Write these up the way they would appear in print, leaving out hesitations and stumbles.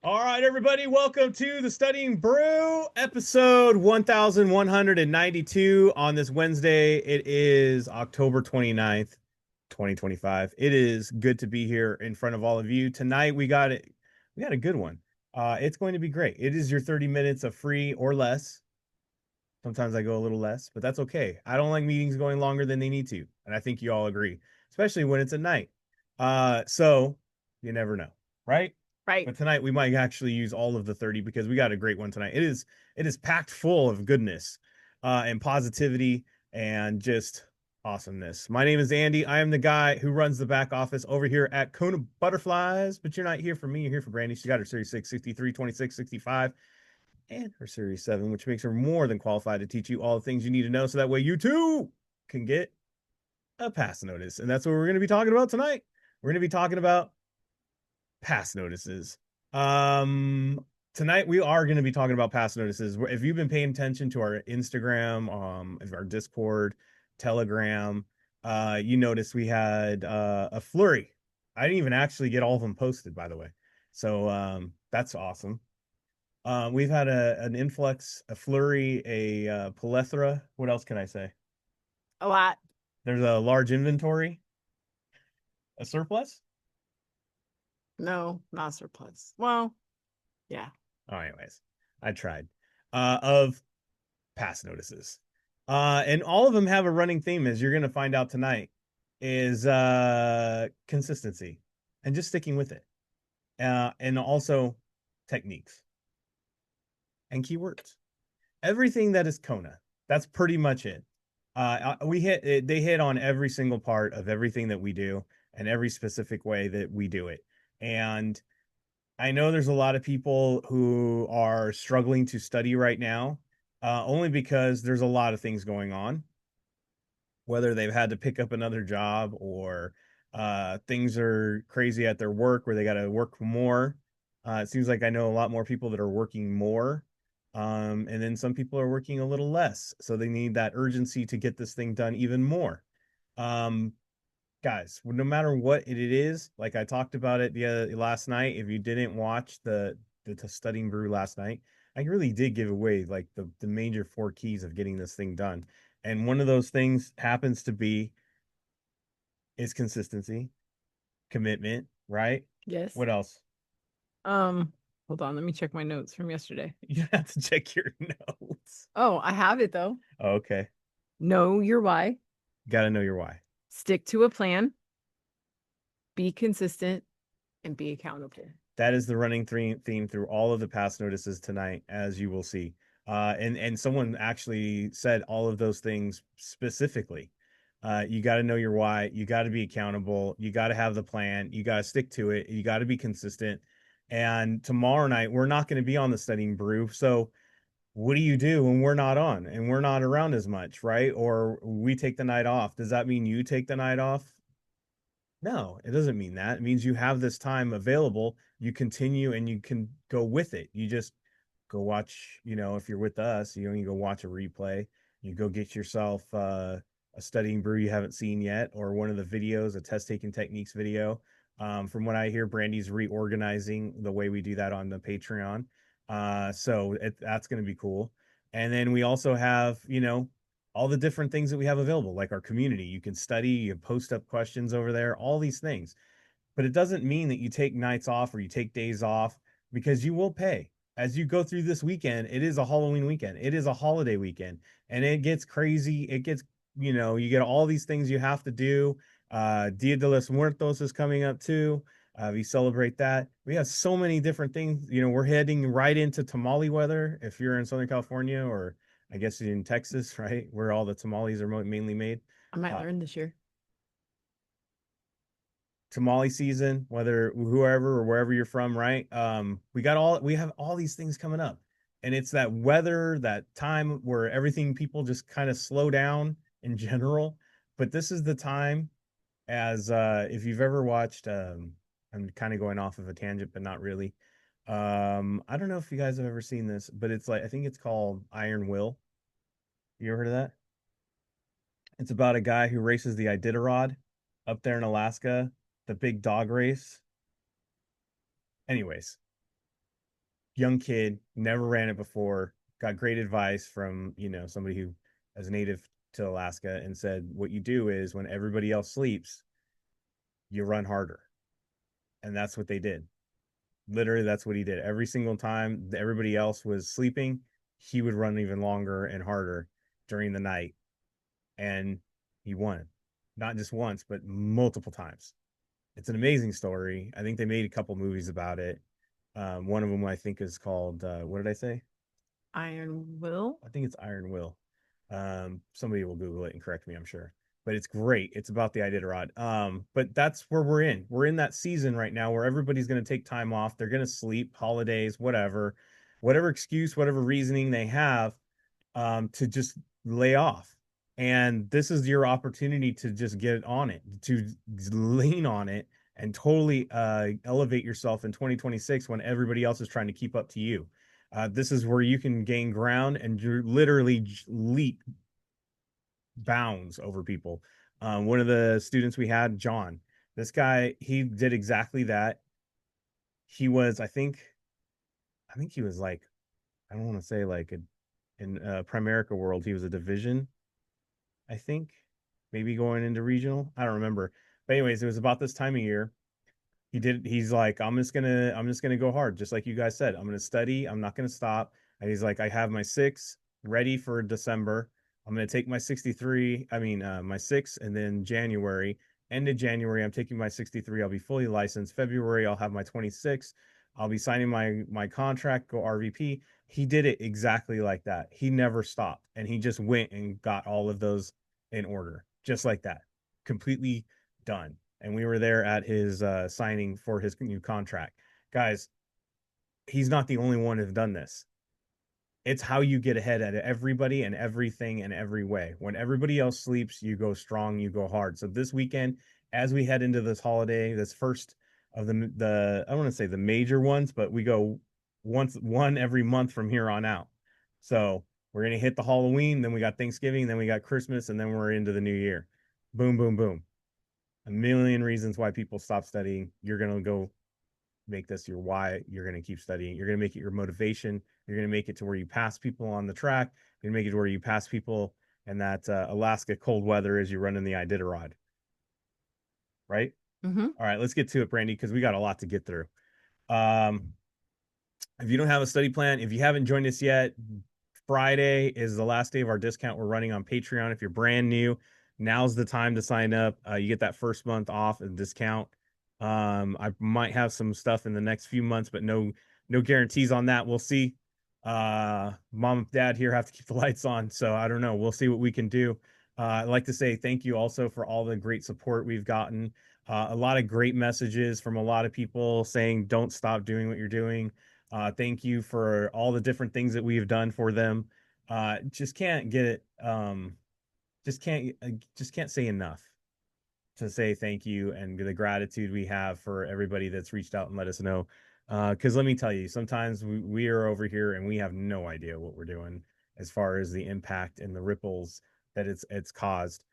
All right, everybody, welcome to the Studying Brew episode 1192 on this Wednesday. It is October 29th, 2025. It is good to be here in front of all of you. Tonight we got it. We got a good one. It's going to be great. It is your 30 minutes of free or less. Sometimes I go a little less, but that's okay. I don't like meetings going longer than they need to, and I think you all agree, especially when it's at night. So you never know, right? Right. But tonight we might actually use all of the 30 because we got a great one tonight. It is packed full of goodness, and positivity and just awesomeness. My name is Andy. I am the guy who runs the back office over here at KonaButterflyz, but you're not here for me. You're here for Brandi. She got her Series 6, 63, 26, 65, and her Series 7, which makes her more than qualified to teach you all the things you need to know so that way you too can get a pass notice. And that's what we're going to be talking about tonight. We're going to be talking about pass notices. Tonight we are going to be talking about pass notices. If you've been paying attention to our Instagram, our Discord, Telegram, you notice we had a flurry. I didn't even actually get all of them posted, by the way. So that's awesome. We've had an influx, a flurry, a plethora. What else can I say? A lot. There's a large inventory, a surplus. No, not surplus. Well, yeah. Oh, anyways, I tried. Of pass notices. And all of them have a running theme, as you're going to find out tonight, is consistency and just sticking with it. And also techniques and keywords. Everything that is Kona. That's pretty much it. They hit on every single part of everything that we do and every specific way that we do it. And I know there's a lot of people who are struggling to study right now, only because there's a lot of things going on, whether they've had to pick up another job or things are crazy at their work where they got to work more. It seems like I know a lot more people that are working more. And then some people are working a little less. So they need that urgency to get this thing done even more. Um, Guys, no matter what it is, like I talked about it last night, if you didn't watch the Studying Brew last night, I really did give away like the major four keys of getting this thing done. And one of those things happens to be is consistency, commitment, right? Yes. What else? Um, Hold on, let me check my notes from yesterday. You have to check your notes. Oh, I have it though. Okay. Know your why, Got to know your why. stick to a plan, be consistent, and be accountable. That is the running theme through all of the past notices tonight, as you will see. And someone actually said all of those things specifically. You got to know your why. You got to be accountable. You got to have the plan. You got to stick to it. You got to be consistent. And tomorrow night, we're not going to be on the Studying Brew. So, what do you do when we're not on and we're not around as much, right? Or we take the night off? Does that mean you take the night off? No, it doesn't mean that. It means you have this time available. You continue and you can go with it. You just go watch, if you're with us, you go watch a replay. You go get yourself a studying brew you haven't seen yet, or one of the videos, a test taking techniques video. From what I hear, Brandy's reorganizing the way we do that on the Patreon. That's going to be cool. And then we also have, all the different things that we have available, like our community. You can study, you post up questions over there, all these things. But it doesn't mean that you take nights off or you take days off because you will pay. As you go through this weekend, it is a Halloween weekend, it is a holiday weekend, and it gets crazy. It gets, you get all these things you have to do. Dia de los Muertos is coming up too. We celebrate that. We have so many different things. We're heading right into tamale weather if you're in Southern California, or I guess in Texas, right, where all the tamales are mainly made. I might Uh, learn this year. Tamale season, whether whoever or wherever you're from, right? We have all these things coming up. And it's that weather, that time where everything people just kind of slow down in general. But this is the time as if you've ever watched I'm kind of going off of a tangent, but not really. I don't know if you guys have ever seen this, but it's like I think it's called Iron Will. You ever heard of that? It's about a guy who races the Iditarod up there in Alaska, the big dog race. Anyways, young kid, never ran it before, got great advice from, somebody who is native to Alaska and said, what you do is when everybody else sleeps, you run harder. And that's what they did. Literally, that's what he did. Every single time everybody else was sleeping, he would run even longer and harder during the night. And he won. Not just once, but multiple times. It's an amazing story. I think they made a couple movies about it. One of them I think is called what did I say? Iron Will. I think it's Iron Will. Somebody will Google it and correct me, I'm sure. But it's great. It's about the Iditarod. But that's where we're in. We're in that season right now where everybody's going to take time off. They're going to sleep, holidays, whatever excuse, whatever reasoning they have, to just lay off. And this is your opportunity to just get on it, to lean on it, and totally elevate yourself in 2026 when everybody else is trying to keep up to you. This is where you can gain ground and you literally leap bounds over people. One of the students we had, John, this guy, he did exactly that. He was, I think he was like, I don't want to say like in Primerica world, he was a division, I think, maybe going into regional. I don't remember. But anyways, it was about this time of year. He's like, I'm just gonna go hard, just like you guys said. I'm gonna study, I'm not gonna stop. And he's like, I have my six ready for December. I'm gonna take my 63, my six, and then January, end of January, I'm taking my 63. I'll be fully licensed. February, I'll have my 26. I'll be signing my contract, go RVP. He did it exactly like that. He never stopped, and he just went and got all of those in order, just like that, completely done. And we were there at his signing for his new contract. Guys, he's not the only one who's done this. It's how you get ahead at everybody and everything in every way. When everybody else sleeps, you go strong, you go hard. So this weekend, as we head into this holiday, this first of the I don't want to say the major ones, but we go one every month from here on out. So we're gonna hit the Halloween, then we got Thanksgiving, then we got Christmas, and then we're into the new year. Boom, boom, boom. A million reasons why people stop studying. You're gonna go make this your why. You're going to keep studying. You're going to make it your motivation. You're going to make it to where you pass people on the track. You're going to make it to where you pass people in that Alaska cold weather as you run in the Iditarod. Right? Mm-hmm. All right, let's get to it, Brandi, because we got a lot to get through. Um, if you don't have a study plan, if you haven't joined us yet, Friday is the last day of our discount we're running on Patreon. If you're brand new, now's the time to sign up. You get that first month off and discount. I might have some stuff in the next few months, but no guarantees on that. We'll see. Mom and dad here have to keep the lights on, so I don't know. We'll see what we can do. I'd like to say thank you also for all the great support we've gotten. A lot of great messages from a lot of people saying don't stop doing what you're doing. Thank you for all the different things that we've done for them. Just can't get it. Just can't say enough to say thank you and the gratitude we have for everybody that's reached out and let us know. Because let me tell you, sometimes we are over here and we have no idea what we're doing as far as the impact and the ripples that it's caused.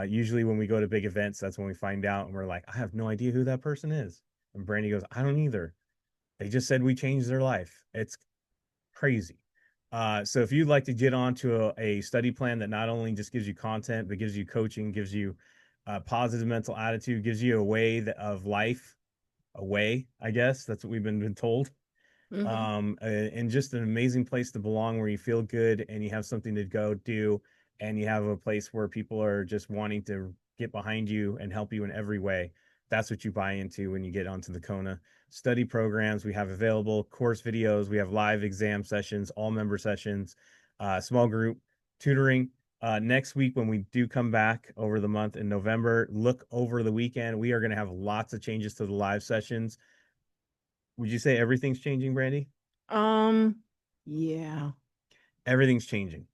Usually when we go to big events, that's when we find out and we're like, I have no idea who that person is. And Brandi goes, I don't either. They just said we changed their life. It's crazy. So if you'd like to get onto a study plan that not only just gives you content, but gives you coaching, gives you a positive mental attitude, gives you a way of life, a way, I guess that's what we've been told. Mm-hmm. And just an amazing place to belong where you feel good and you have something to go do, and you have a place where people are just wanting to get behind you and help you in every way. That's what you buy into when you get onto the Kona study programs we have available, course videos, we have live exam sessions, all member sessions, small group tutoring. Next week, when we do come back over the month in November, look over the weekend. We are going to have lots of changes to the live sessions. Would you say everything's changing, Brandi? Yeah. Everything's changing.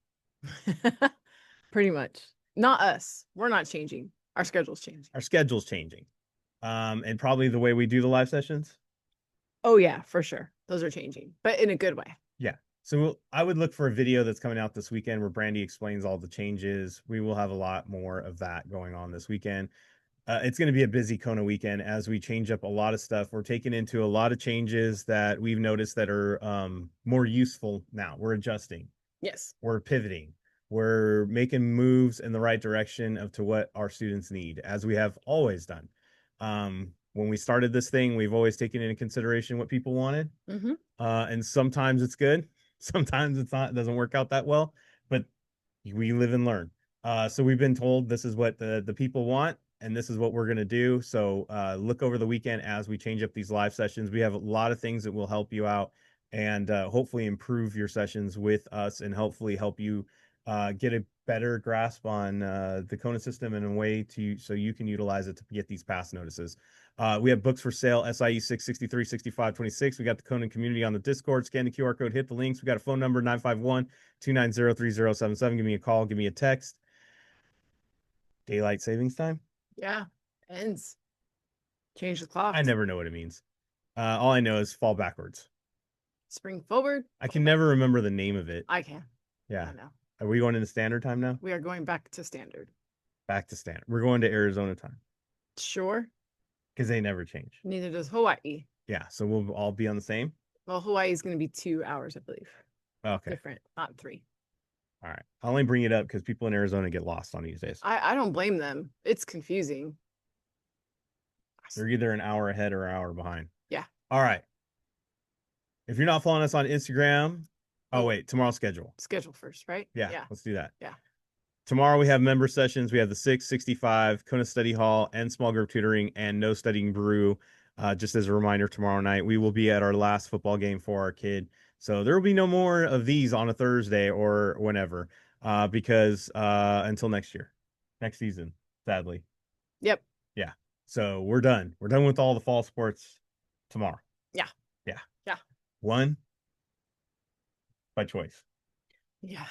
Pretty much. Not us. We're not changing. Our schedule's changing. Our schedule's changing. And probably the way we do the live sessions. Oh yeah, for sure. Those are changing, but in a good way. Yeah. So I would look for a video that's coming out this weekend where Brandi explains all the changes. We will have a lot more of that going on this weekend. It's going to be a busy Kona weekend as we change up a lot of stuff. We're taking into a lot of changes that we've noticed that are more useful now. We're adjusting. Yes. We're pivoting. We're making moves in the right direction of to what our students need, as we have always done. When we started this thing, we've always taken into consideration what people wanted. Mm-hmm. And sometimes it's good, sometimes it's not. It doesn't work out that well, but we live and learn. So we've been told this is what the people want, and this is what we're going to do. So look over the weekend as we change up these live sessions. We have a lot of things that will help you out and hopefully improve your sessions with us and hopefully help you get a better grasp on the Kona system in a way to so you can utilize it to get these pass notices. We have books for sale, SIE 663, 65, 26. We got the Kona community on the Discord. Scan the QR code, hit the links. We got a phone number, 951-290-3077. Give me a call, give me a text. Daylight savings time? Yeah. Ends. Change the clock. I never know what it means. All I know is fall backwards. Spring forward. I can never remember the name of it. I can. Yeah. I know. Are we going into standard time now? We are going back to standard. Back to standard. We're going to Arizona time Sure. because they never change. Neither does Hawaii. Yeah. So we'll all be on the same. Well, Hawaii is going to be 2 hours, I believe. Okay. Different, not 3. All right. I'll only bring it up because people in Arizona get lost on these days. I don't blame them. It's confusing. They're either an hour ahead or an hour behind. Yeah. All right. If you're not following us on Instagram, oh wait, tomorrow's schedule. Schedule first, right? Yeah. Let's do that. Yeah. Tomorrow we have member sessions. We have the 665 Kona Study Hall and small group tutoring and no studying brew. Just as a reminder, tomorrow night we will be at our last football game for our kid. So there will be no more of these on a Thursday or whenever, because until next year, next season, sadly. Yep. Yeah. So we're done. We're done with all the fall sports tomorrow. Yeah. Yeah. Yeah. One by choice. Yeah.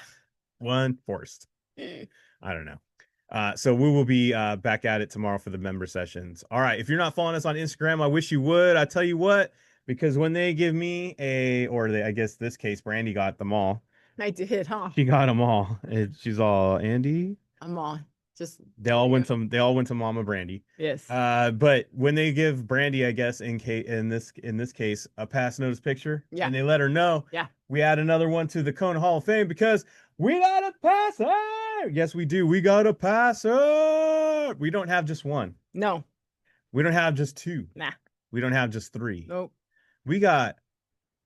One forced. I don't know. So we will be back at it tomorrow for the member sessions. All right. If you're not following us on Instagram, I wish you would. I tell you what, because when they give me I guess this case, Brandi got them all. I did, huh? She got them all. She's all Andy. I'm on. Just they all went to Mama Brandi. Yes. But when they give Brandi, I guess in this case, a pass notice picture, and they let her know, we add another one to the Kona Hall of Fame because we got a passer. Yes, we do. We got a passer. We don't have just one. No. We don't have just 2. Nah. We don't have just 3. Nope. We got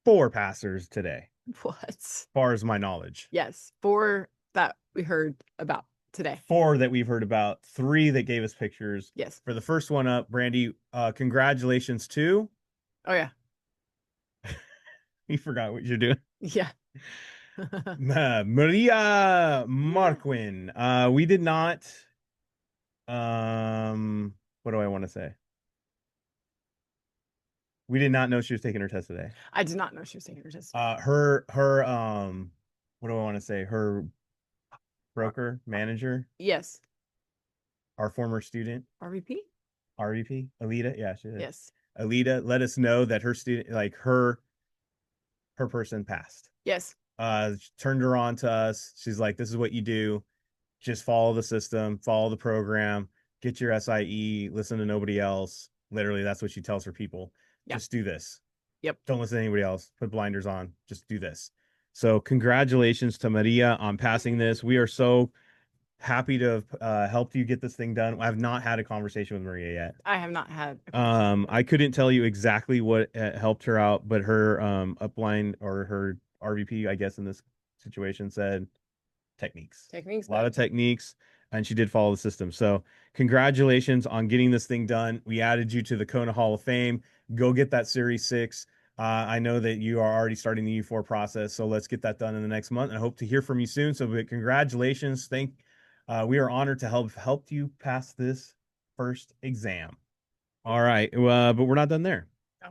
4 passers today. What? As far as my knowledge. Yes. 4 that we heard about today. 4 that we've heard about. 3 that gave us pictures. Yes. For the first one up, Brandi, congratulations to. Oh, yeah. You forgot what you're doing. Yeah. Maria Marquin. We did not. What do I want to say? We did not know she was taking her test today. I did not know she was taking her test. Her what do I want to say? Her broker, manager. Yes. Our former student. RVP? RVP? Alita? Yeah, she is. Yes. Alita let us know that her student, like her person passed. Yes. Turned her on to us. She's like, this is what you do. Just follow the system, follow the program, get your SIE, listen to nobody else. Literally, that's what she tells her people. Yep. Just do this. Yep. Don't listen to anybody else. Put blinders on. Just do this. So congratulations to Maria on passing this. We are so happy to have helped you get this thing done. I have not had a conversation with Maria yet. I have not had. I couldn't tell you exactly what helped her out, but her upline or her RVP, I guess in this situation, said techniques. A lot of techniques, and she did follow the system. So congratulations on getting this thing done. We added you to the Kona Hall of Fame. Go get that Series 6. I know that you are already starting the U4 process, so let's get that done in the next month, and I hope to hear from you soon. So congratulations. We are honored to help you pass this first exam. All right, but we're not done there. Oh.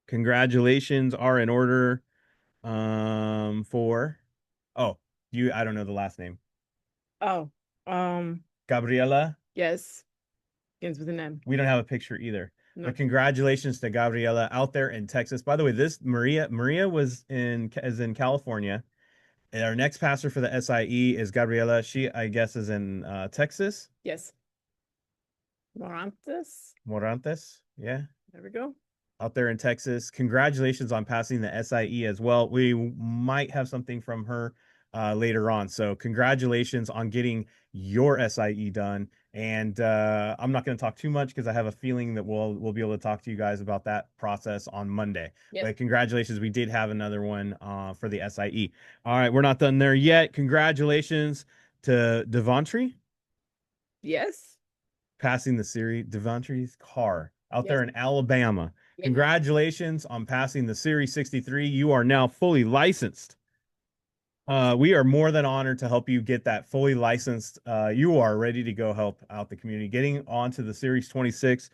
Congratulations are in order for I don't know the last name. Oh. Gabriella? Yes. Begins with an M. We don't have a picture either. No. But congratulations to Gabriella out there in Texas. By the way, this Maria is in California. And our next passer for the SIE is Gabriella. She, I guess, is in Texas. Yes. Morantes. Morantes. Yeah. There we go. Out there in Texas. Congratulations on passing the SIE as well. We might have something from her later on. So congratulations on getting your SIE done. And I'm not going to talk too much because I have a feeling that we'll be able to talk to you guys about that process on Monday. Yep. But congratulations, we did have another one for the SIE. All right, we're not done there yet. Congratulations to Devontrey Yes. passing the series. Devontrey's car out Yes. there in Alabama. Yeah. Congratulations on passing the Series 63. You are now fully licensed. We are more than honored to help you get that fully licensed. You are ready to go help out the community, getting onto the Series 26.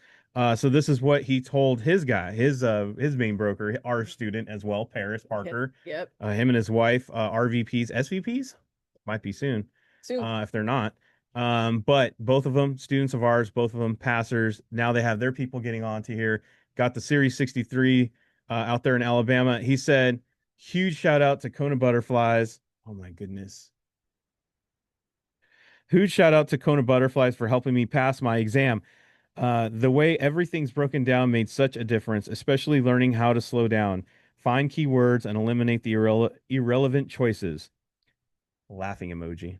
So this is what he told his guy, his main broker, our student as well, Paris Parker. Yep. Him and his wife, RVPs, SVPs, might be soon, Soon. if they're not. But both of them, students of ours, both of them passers. Now they have their people getting onto here. Got the Series 63 out there in Alabama. He said, huge shout out to KonaButterflyz. Oh my goodness. Huge shout out to KonaButterflyz for helping me pass my exam. The way everything's broken down made such a difference, especially learning how to slow down, find keywords, and eliminate the irrelevant choices. Laughing emoji.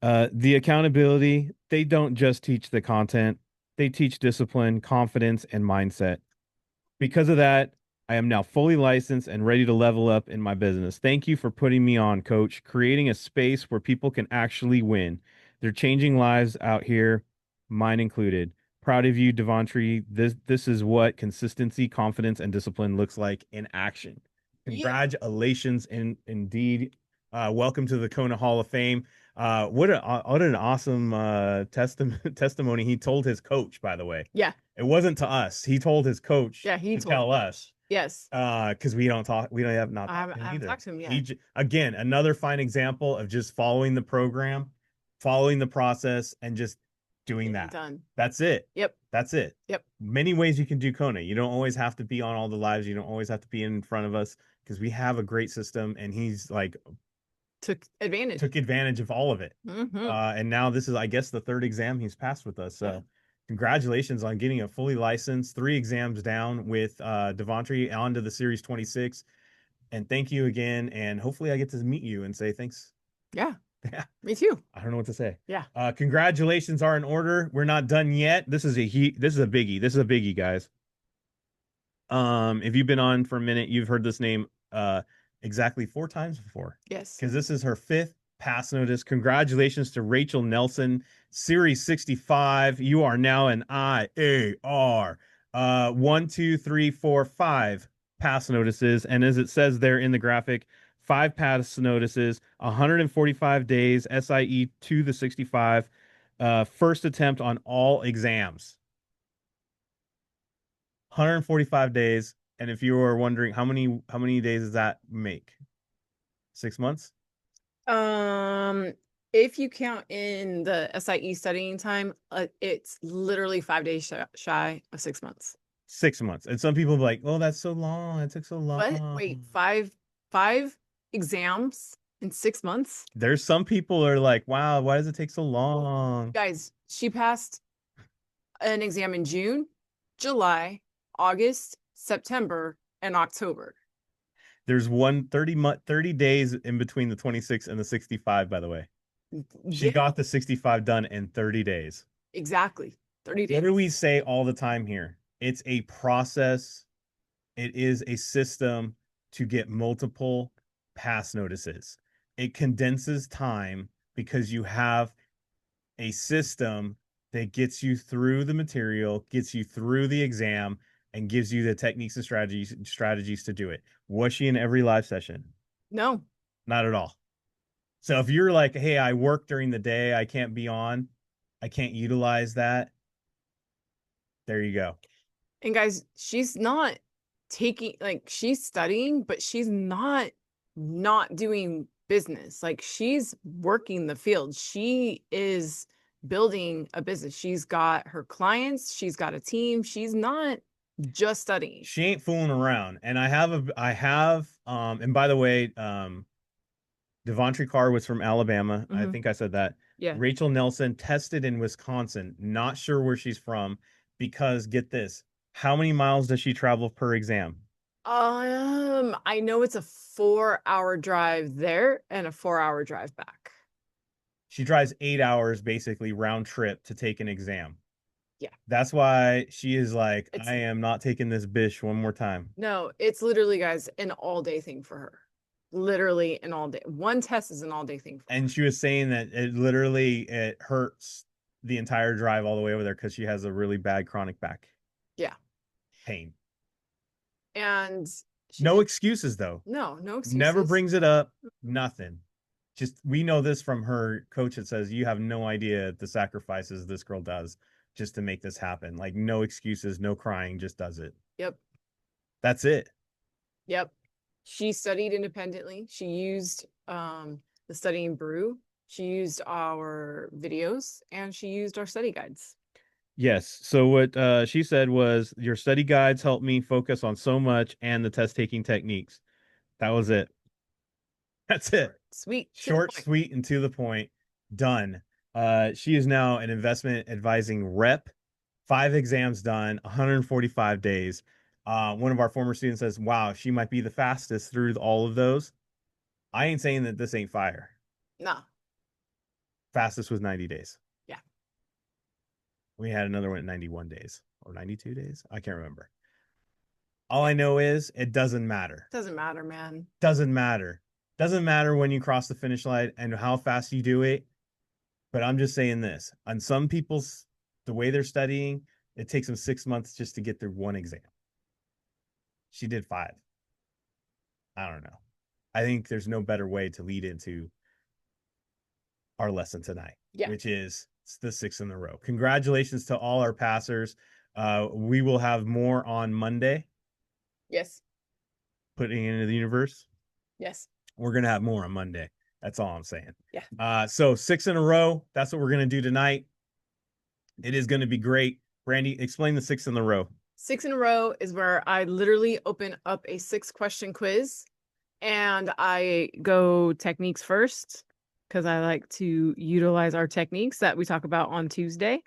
The accountability, they don't just teach the content, they teach discipline, confidence, and mindset. Because of that, I am now fully licensed and ready to level up in my business. Thank you for putting me on, coach, creating a space where people can actually win. They're changing lives out here, mine included. Proud of you, Devontrey. This is what consistency, confidence, and discipline looks like in action. Congratulations, indeed. Welcome to the Kona Hall of Fame. What an awesome testimony he told his coach, by the way. Yeah. It wasn't to us. He told his coach he to told tell us. Yes. Because we don't talk, we don't have not I talked to him haven't either. talked to him yet. Again, another fine example of just following the program, following the process, and just doing that. Done. That's it. Yep. That's it. Yep. Many ways you can do Kona. You don't always have to be on all the lives. You don't always have to be in front of us because we have a great system, and he's like took advantage of all of it. And now this is, I guess, the third exam he's passed with us. So congratulations on getting a fully licensed, 3 exams down with Devontrey onto the Series 26. And thank you again. And hopefully I get to meet you and say thanks. Yeah. Yeah. Me too. I don't know what to say. Yeah. Congratulations are in order. We're not done yet. This is a biggie. This is a biggie, guys. If you've been on for a minute, you've heard this name exactly 4 times before. Yes. Because this is her 5th pass notice. Congratulations to Rachel Nelson, Series 65. You are now an IAR. 1, 2, 3, 4, 5 pass notices. And as it says there in the graphic, 5 pass notices, 145 days, SIE to the 65. First attempt on all exams. 145 days. And if you were wondering how many days does that make? 6 months? If you count in the SIE studying time, it's literally 5 days shy of 6 months. 6 months. And some people be like, oh, that's so long. It took so long. What? Wait, five exams in 6 months? There's some people are like, wow, why does it take so long? Guys, she passed an exam in June, July, August, September, and October. There's 30 days in between the 26 and the 65, by the way. She got the 65 done in 30 days. Exactly. 30 days. What do we say all the time here? It's a process. It is a system to get multiple pass notices. It condenses time because you have a system that gets you through the material, gets you through the exam, and gives you the techniques and strategies to do it. Was she in every live session? No. Not at all. So if you're like, hey, I work during the day, I can't be on, I can't utilize that, there you go. And guys, she's not taking, like, she's studying, but she's not doing business. Like, she's working the field. She is building a business. She's got her clients, she's got a team. She's not just studying. She ain't fooling around. And I have and by the way, Devontrey Carr was from Alabama. I think I said that. Yeah. Rachel Nelson tested in Wisconsin, not sure where she's from, because get this, how many miles does she travel per exam? I know it's a 4-hour drive there and a 4-hour drive back. She drives 8 hours basically round trip to take an exam. Yeah. That's why she is like, It's I am not taking this bish one more time. no, it's literally, guys, an all-day thing for her. Literally an all day. One test is an all-day thing for And her. she was saying that it hurts the entire drive all the way over there because she has a really bad chronic back Yeah. pain. And she No did excuses though. no Never excuses. brings it up. Nothing. Just we know this from her coach that says you have no idea the sacrifices this girl does just to make this happen. Like no excuses, no crying, just does it. Yep. That's it. Yep. She studied independently. She used the studying brew. She used our videos and she used our study guides. Yes. So what she said was your study guides helped me focus on so much and the test taking techniques. That was it. That's it. Short, sweet, to the Short, point. sweet, and to the point. Done. She is now an investment advising rep. 5 exams done, 145 days. One of our former students says, "Wow, she might be the fastest through all of those." I ain't saying that this ain't fire. No. Fastest was 90 days. Yeah. We had another one at 91 days or 92 days. I can't remember. All Yeah. I know is it doesn't matter. Doesn't matter, man. Doesn't matter. Doesn't matter when you cross the finish line and how fast you do it. But I'm just saying this on some people's, the way they're studying, it takes them 6 months just to get through one exam. She did 5. I don't know. I think there's no better way to lead into our lesson tonight, Yeah. which is the 6 in a row. Congratulations to all our passers. We will have more on Monday, Yes. putting it into the universe. Yes. We're going to have more on Monday. That's all I'm saying. Yeah. So 6 in a row. That's what we're going to do tonight. It is going to be great. Brandi, explain the 6 in a row. 6 in a row is where I literally open up a 6-question quiz and I go techniques first because I like to utilize our techniques that we talk about on Tuesday.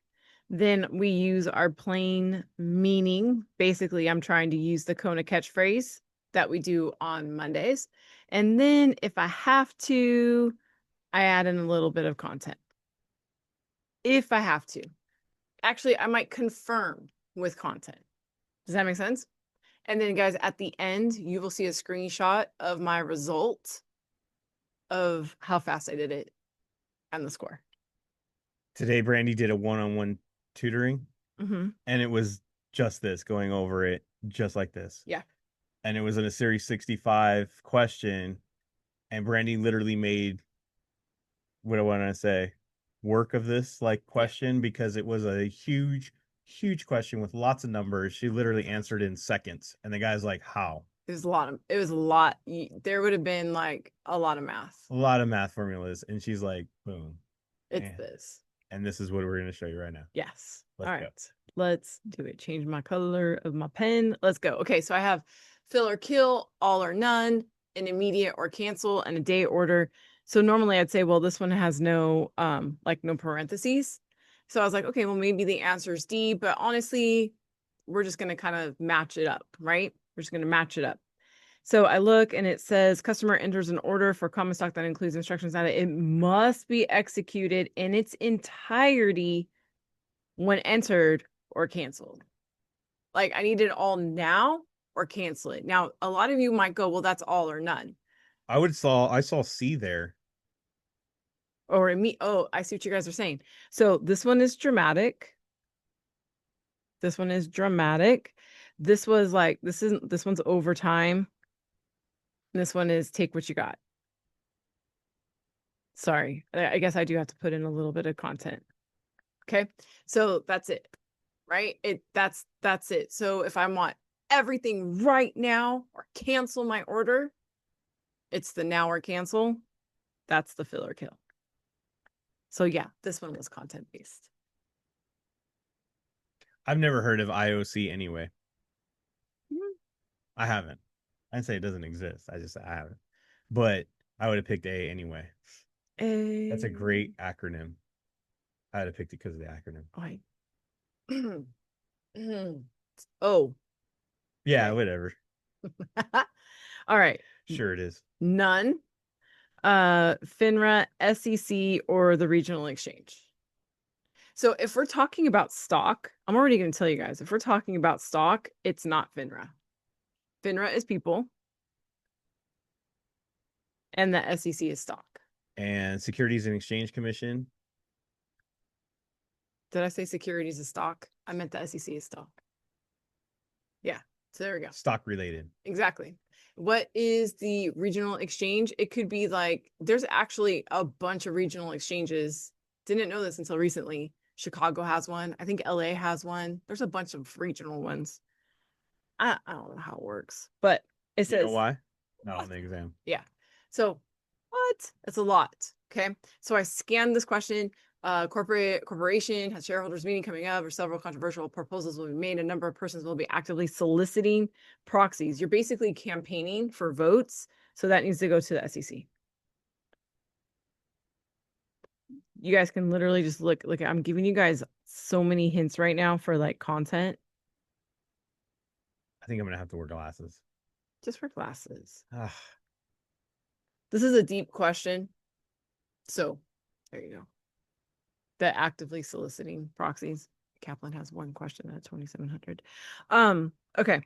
Then we use our plain meaning. Basically, I'm trying to use the Kona catchphrase that we do on Mondays. And then if I have to, I add in a little bit of content. If I have to. Actually, I might confirm with content. Does that make sense? And then, guys, at the end, you will see a screenshot of my result of how fast I did it and the score. Today, Brandi did a one-on-one tutoring, Mm-hmm. and it was just this, going over it just like this. Yeah. And it was in a series 65 question, and Brandi literally made, what do I want to say, work of this like question because it was a huge question with lots of numbers. She literally answered in seconds, and the guy's like, "How?" It was a lot. It was a lot. There would have been like a lot of math. A lot of math formulas, and she's like, "Boom." It's this. And this is what we're going to show you right now. Yes. Let's All go. right. Let's do it. Change my color of my pen. Let's go. Okay. So I have fill or kill, all or none, an immediate or cancel, and a day order. So normally I'd say, well, this one has no like no parentheses. So I was like, okay, well, maybe the answer is D, but honestly, we're just gonna kind of match it up, right? We're just gonna match it up. So I look and it says customer enters an order for common stock that includes instructions that it must be executed in its entirety when entered or canceled. Like I need it all now or cancel it. Now, a lot of you might go, well, that's all or none. I saw C there. Or in me, oh, I see what you guys are saying. So this one is dramatic. This one is dramatic. This was like, this one's overtime. This one is take what you got. Sorry. I guess I do have to put in a little bit of content. Okay. So that's it. Right? That's it. So if I want everything right now or cancel my order, it's the now or cancel. That's the fill or kill. So yeah, this one was content based. I've never heard of IOC anyway. Mhm. I haven't. I didn't say it doesn't exist. I haven't. But I would have picked A anyway. That's a great acronym. I had to pick it because of the acronym. Oh, Yeah, okay. whatever. All right. Sure it is. None. FINRA, SEC, or the regional exchange. So if we're talking about stock, I'm already going to tell you guys, if we're talking about stock, it's not FINRA. FINRA is people, and the SEC is stock. And Securities and Exchange Commission. Did I say securities is stock? I meant the SEC is stock. Yeah. So there we go. Stock related. Exactly. What is the regional exchange? It could be like, there's actually a bunch of regional exchanges. Didn't know this until recently. Chicago has one. I think LA has one. There's a bunch of regional ones. I don't know how it works, but it You know says why? Not what? on the exam. Yeah. So what? It's a lot. Okay. So I scanned this question. Corporation has shareholders meeting coming up, or several controversial proposals will be made. A number of persons will be actively soliciting proxies. You're basically campaigning for votes. So that needs to go to the SEC. You guys can literally just look, I'm giving you guys so many hints right now for like content. I think I'm gonna have to wear glasses. Just for glasses. Ah, This is a deep question. So there you go. The actively soliciting proxies. Kaplan has one question at 2,700. Okay.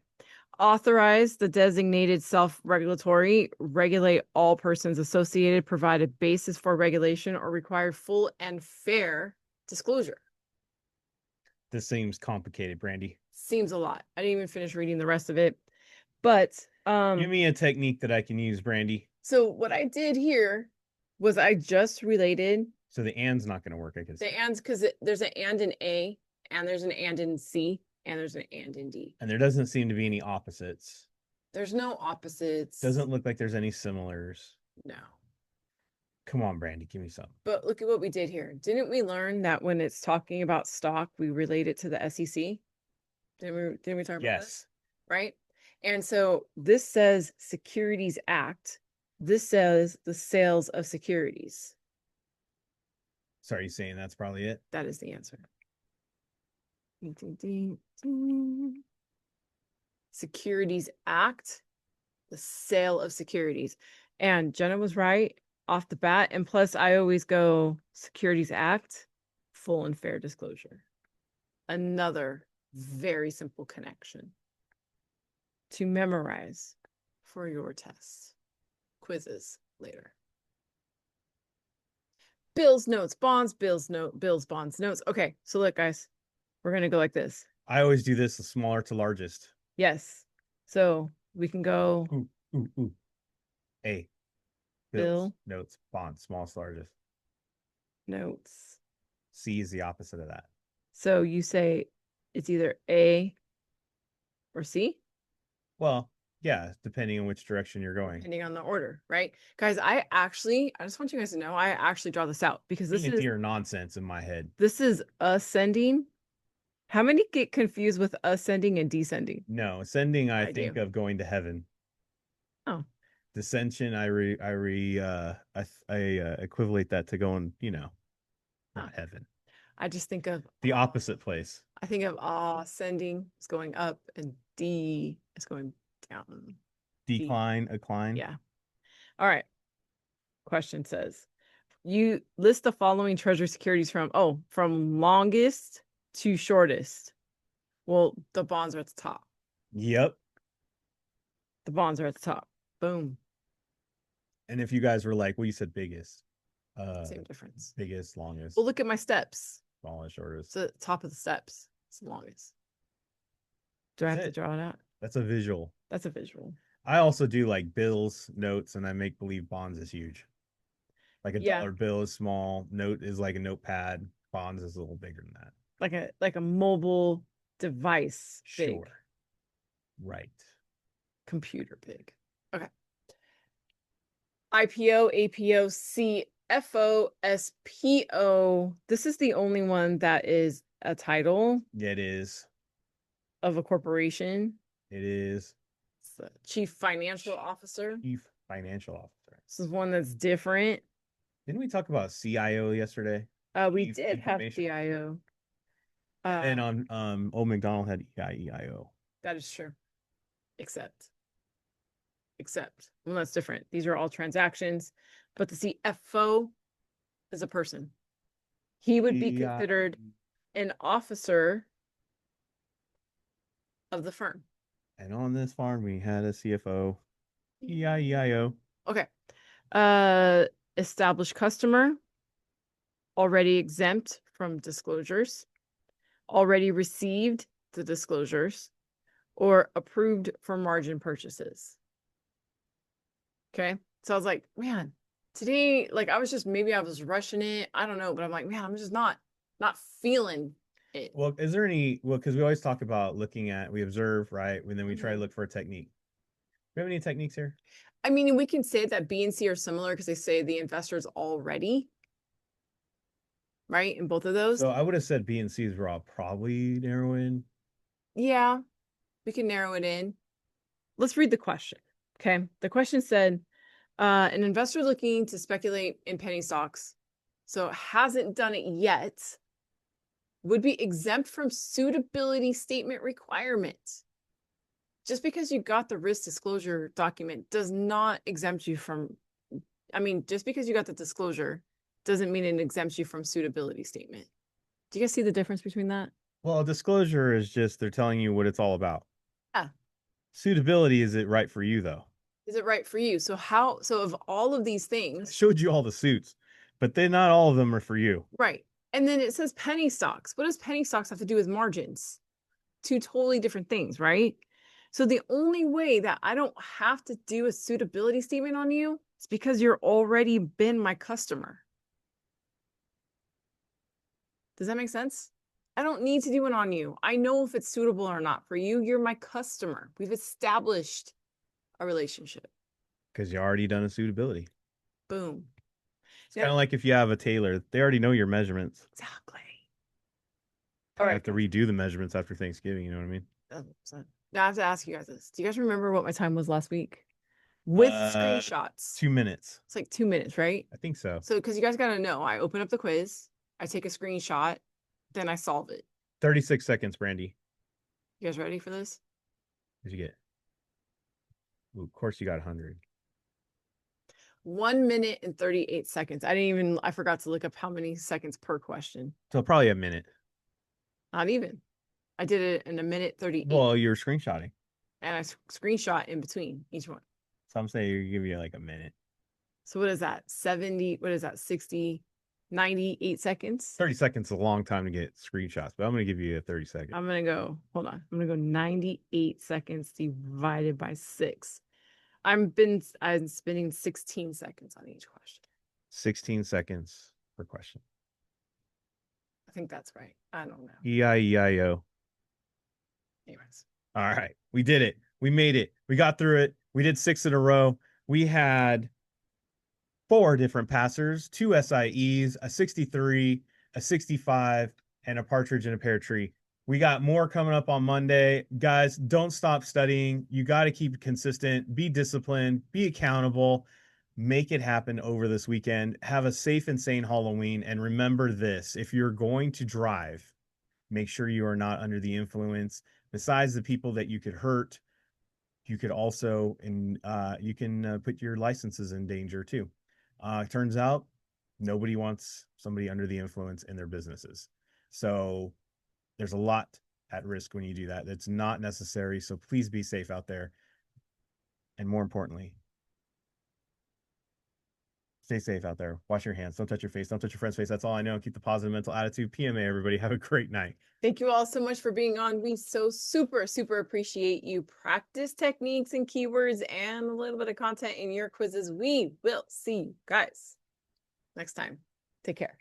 Authorize the designated self-regulatory, regulate all persons associated, provide a basis for regulation, or require full and fair disclosure. this seems complicated, Brandi. Seems a lot. I didn't even finish reading the rest of it. But Give me a technique that I can use, Brandi. so what I did here was I just related So the and's not gonna work, I guess. the ands, because there's an and in A, and there's an and in C, and there's an and in D. And there doesn't seem to be any opposites. There's no opposites. Doesn't look like there's any similars. No. Come on, Brandi, give me some. But look at what we did here. Didn't we learn that when it's talking about stock, we relate it to the SEC? Didn't we talk about this? Yes. Right? And so this says Securities Act. This says the sales of securities. So are you saying that's probably it? That is the answer. Ding, ding, ding, ding. Securities Act, the sale of securities. And Jenna was right off the bat. And plus, I always go Securities Act, full and fair disclosure. Another very simple connection to memorize for your tests, quizzes later. Bills, notes, bonds, bills, bonds, notes. Okay, so look, guys, we're gonna go like this. I always do this, the smaller to largest. Yes. So we can go Ooh. A. Bills, notes, bonds, smallest, largest. notes. C is the opposite of that. So you say it's either A or C? Well, yeah, depending on which direction you're going. Depending on the order, right? Guys, I just want you guys to know, I actually draw this out because this is your nonsense in my head. This is ascending. How many get confused with ascending and descending? No, ascending, I do. think of going to heaven. Oh. Descension, I equivalate that to going, not heaven. I just think of the opposite place. I think of ascending is going up and D is going down. Decline, accline. Yeah. All right. Question says, you list the following treasury securities from longest to shortest. Well, the bonds are at the top. Yep. The bonds are at the top. Boom. And if you guys were like, well, you said biggest. Same difference. Biggest, longest. Well, look at my steps. Smallest, shortest. It's the top of the steps. It's the longest. Do I have to draw it out? That's a visual. That's a visual. I also do like bills, notes, and I make believe bonds is huge. Like a dollar bill is small. Note is like a notepad. Bonds is a little bigger than that. Like a mobile device. Big. Sure. Right. Computer big. Okay. IPO, APO, CFO, SPO. This is the only one that is a title. Yeah, it is. Of a corporation. It is. It's the Chief Financial Officer. Chief Financial Officer. This is one that's different. Didn't we talk about CIO yesterday? We did have information. DIO. And on Old McDonald had EIEIO. That is true. Except, well, that's different. These are all transactions, but the CFO is a person. He would be considered an officer of the firm. And on this farm, we had a CFO. EIEIO. Okay. Established customer, already exempt from disclosures, already received the disclosures, or approved for margin purchases. Okay. So I was like, man, today, like I was rushing it. I don't know, but I'm like, man, I'm just not feeling it. Well, is there any, because we always talk about we observe, right? And then we try to look for a technique. Do we have any techniques here? I mean, we can say that B and C are similar because they say the investor's already, right? In both of those. So I would have said B and C's were all probably narrow in. Yeah, we can narrow it in. Let's read the question. Okay. The question said, an investor looking to speculate in penny stocks, so hasn't done it yet, would be exempt from suitability statement requirements. Just because you got the risk disclosure document does not exempt you from, just because you got the disclosure doesn't mean it exempts you from suitability statement. Do you guys see the difference between that? Well, disclosure is just they're telling you what it's all about. Yeah. Suitability, is it right for you though? Is it right for you? So of all of these things, I showed you all the suits, but then not all of them are for you. right. And then it says penny stocks. What does penny stocks have to do with margins? Two totally different things, right? So the only way that I don't have to do a suitability statement on you is because you're already been my customer. Does that make sense? I don't need to do one on you. I know if it's suitable or not for you. You're my customer. We've established a relationship. Because you already done a suitability. Boom. It's kind of like if you have a tailor, they already know your measurements. Exactly. I have to redo the measurements after Thanksgiving. You know what I mean? Now I have to ask you guys this. Do you guys remember what my time was last week? With screenshots. 2 minutes. It's like 2 minutes, right? I think so. So, because you guys got to know, I open up the quiz, I take a screenshot, then I solve it. 36 seconds, Brandi. You guys ready for this? What'd you get? Ooh, of course you got 100. 1 minute and 38 seconds. I forgot to look up how many seconds per question. So probably a minute. Not even. I did it in a minute 38. Well, you're screenshotting. And I screenshot in between each one. So I'm saying you give you like a minute. So what is that? 70, what is that? 60, 98 seconds? 30 seconds is a long time to get screenshots, but I'm going to give you a 30 seconds. I'm going to go, hold on. I'm going to go 98 seconds divided by 6. I'm spending 16 seconds on each question. 16 seconds per question. I think that's right. I don't know. EIEIO. Anyways. All right. We did it. We made it. We got through it. We did 6 in a row. We had 4 different passers, 2 SIEs, a 63, a 65, and a partridge in a pear tree. We got more coming up on Monday. Guys, don't stop studying. You got to keep consistent, be disciplined, be accountable, make it happen over this weekend. Have a safe and sane Halloween. And remember this, if you're going to drive, make sure you are not under the influence. Besides the people that you could hurt, you could also, you can put your licenses in danger too. Turns out nobody wants somebody under the influence in their businesses. So there's a lot at risk when you do that. That's not necessary. So please be safe out there. And more importantly, stay safe out there. Wash your hands. Don't touch your face. Don't touch your friend's face. That's all I know. Keep the positive mental attitude. PMA, everybody. Have a great night. Thank you all so much for being on. We so super, super appreciate you. Practice techniques and keywords and a little bit of content in your quizzes. We will see you guys next time. Take care.